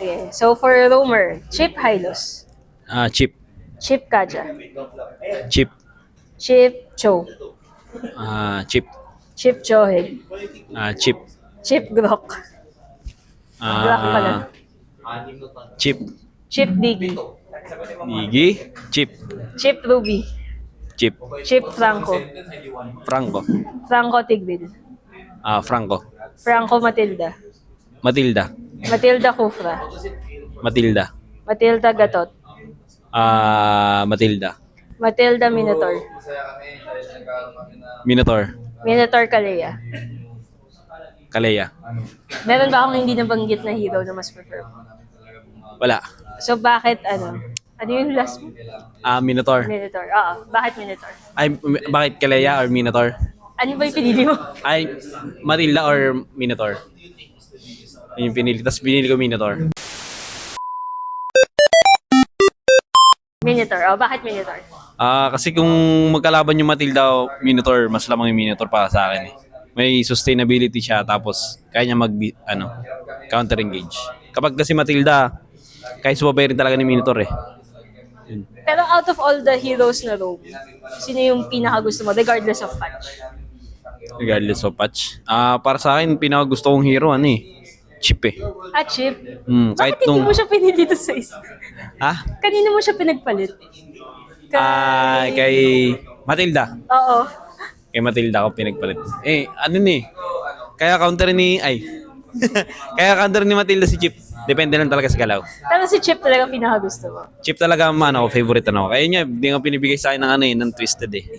Sige. So, for Romer, Chip Hylos. Chip. Chip Kaja. Chip. Chip Cho. Chip. Chip Chohead. Chip. Chip Glock. Glock pala. Chip. Chip Diggy. Digi. Chip. Chip Ruby. Chip. Chip Franco. Franco. Franco Tigbil. Franco. Franco Matilda. Matilda. Matilda Kufra. Matilda. Matilda Gatot. Matilda. Matilda Minotaur. Minotaur. Minotaur Kalea. Kalea. Meron ba akong hindi nabanggit na hero na mas prefer mo? Wala. So, bakit ano? Ano yung last mo? Minotaur. Minotaur. Oo. Bakit Minotaur? Ay, bakit Kalea or Minotaur? Ano ba yung pinili mo? Ay, Matilda or Minotaur? Yun yung pinili. Tapos pinili ko Minotaur. Minotaur. Oh, bakit Minotaur? Kasi kung magkalaban yung Matilda o Minotaur, mas lamang yung Minotaur para sa akin eh. May sustainability siya tapos kaya niya counter engage. Kapag kasi Matilda, kaya subabayarin talaga ni Minotaur eh. Yun. Pero out of all the heroes na rogue, sino yung pinaka-gusto mo regardless of patch? Regardless of patch. Para sa akin, pinakagusto kong hero Chip eh. Chip? Kahit Bakit hindi mo siya pinili dito sa isa? Kanino mo siya pinagpalit? Kay Matilda. Oo. Kay Matilda ako pinagpalit. Kaya counter kaya counter ni Matilda si Chip. Depende lang talaga sa galaw. Pero si Chip talaga pinaka-gusto mo. Chip talaga favorite Kaya niya, hindi nga pinibigay sa akin ng ng Twisted eh.